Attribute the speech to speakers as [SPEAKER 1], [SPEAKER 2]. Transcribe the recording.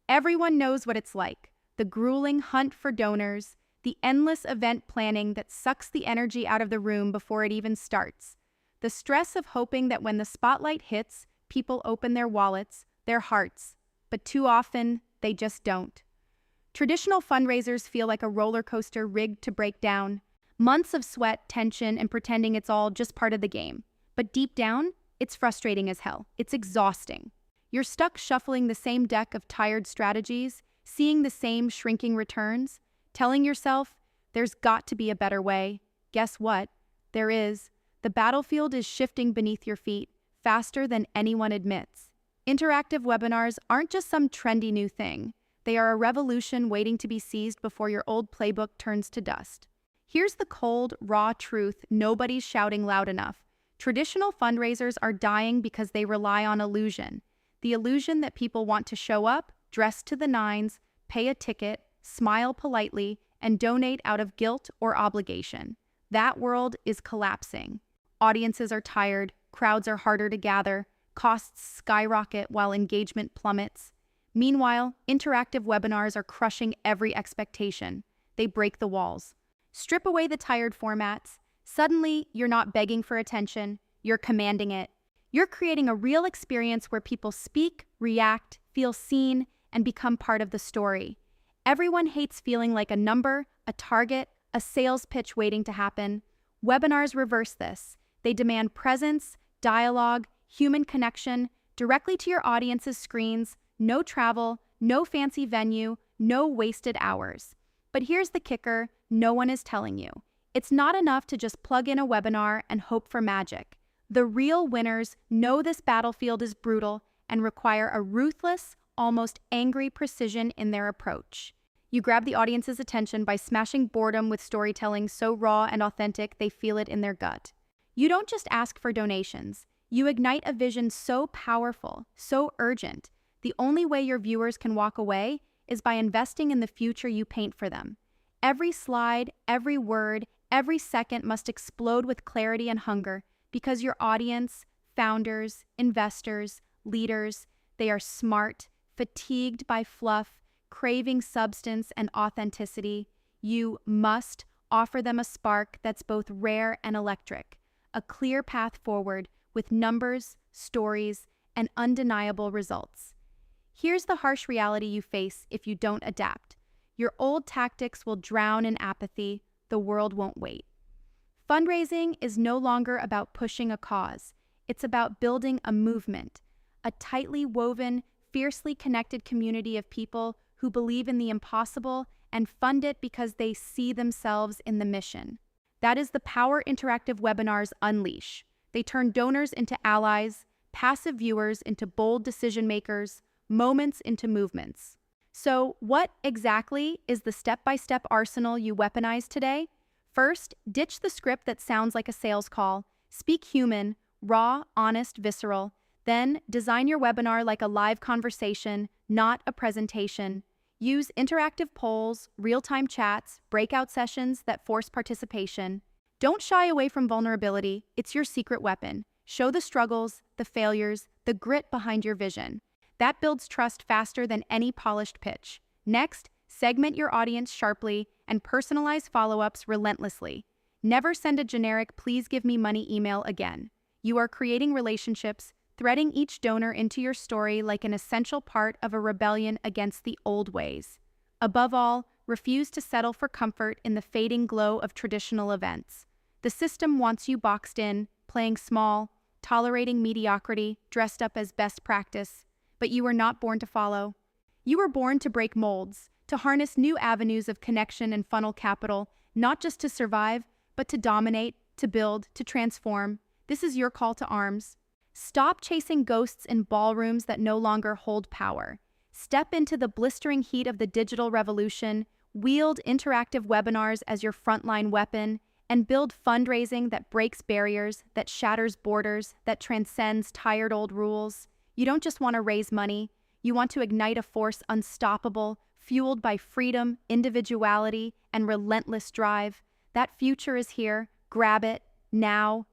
[SPEAKER 1] Everyone knows what it's like. The grueling hunt for donors, the endless event planning that sucks the energy out of the room before it even starts. The stress of hoping that when the spotlight hits, people open their wallets, their hearts, but too often, they just don't. Traditional fundraisers feel like a roller coaster rigged to break down. Months of sweat, tension, and pretending it's all just part of the game. But deep down, it's frustrating as hell. It's exhausting. You're stuck shuffling the same deck of tired strategies, seeing the same shrinking returns, telling yourself, there's got to be a better way. Guess what? There is. The battlefield is shifting beneath your feet, faster than anyone admits. Interactive webinars aren't just some trendy new thing. They are a revolution waiting to be seized before your old playbook turns to dust. Here's the cold, raw truth nobody's shouting loud enough. Traditional fundraisers are dying because they rely on illusion. The illusion that people want to show up, dress to the nines, pay a ticket, smile politely, and donate out of guilt or obligation. That world is collapsing. Audiences are tired, crowds are harder to gather, costs skyrocket while engagement plummets. Meanwhile, interactive webinars are crushing every expectation. They break the walls. Strip away the tired formats. Suddenly, you're not begging for attention, you're commanding it. You're creating a real experience where people speak, react, feel seen, and become part of the story. Everyone hates feeling like a number, a target, a sales pitch waiting to happen. Webinars reverse this. They demand presence, dialogue, human connection, directly to your audience's screens, no travel, no fancy venue, no wasted hours. But here's the kicker, no one is telling you. It's not enough to just plug in a webinar and hope for magic. The real winners know this battlefield is brutal and require a ruthless, almost angry precision in their approach. You grab the audience's attention by smashing boredom with storytelling so raw and authentic they feel it in their gut. You don't just ask for donations. You ignite a vision so powerful, so urgent. The only way your viewers can walk away is by investing in the future you paint for them. Every slide, every word, every second must explode with clarity and hunger because your audience, founders, investors, leaders, they are smart, fatigued by fluff, craving substance and authenticity. You must offer them a spark that's both rare and electric. A clear path forward with numbers, stories, and undeniable results. Here's the harsh reality you face if you don't adapt. Your old tactics will drown in apathy. The world won't wait. Fundraising is no longer about pushing a cause. It's about building a movement, a tightly woven, fiercely connected community of people who believe in the impossible and fund it because they see themselves in the mission. That is the power interactive webinars unleash. They turn donors into allies, passive viewers into bold decision makers, moments into movements. So, what exactly is the step-by-step arsenal you weaponize today? First, ditch the script that sounds like a sales call. Speak human, raw, honest, visceral. Then, design your webinar like a live conversation, not a presentation. Use interactive polls, real-time chats, breakout sessions that force participation. Don't shy away from vulnerability. It's your secret weapon. Show the struggles, the failures, the grit behind your vision. That builds trust faster than any polished pitch. Next, segment your audience sharply and personalize follow-ups relentlessly. Never send a generic "please give me money" email again. You are creating relationships, threading each donor into your story like an essential part of a rebellion against the old ways. Above all, refuse to settle for comfort in the fading glow of traditional events. The system wants you boxed in, playing small, tolerating mediocrity, dressed up as best practice. But you were not born to follow. You were born to break molds, to harness new avenues of connection and funnel capital, not just to survive, but to dominate, to build, to transform. This is your call to arms. Stop chasing ghosts in ballrooms that no longer hold power. Step into the blistering heat of the digital revolution, wield interactive webinars as your frontline weapon, and build fundraising that breaks barriers, that shatters borders, that transcends tired old rules. You don't just want to raise money, you want to ignite a force unstoppable, fueled by freedom, individuality, and relentless drive. That future is here. Grab it, now,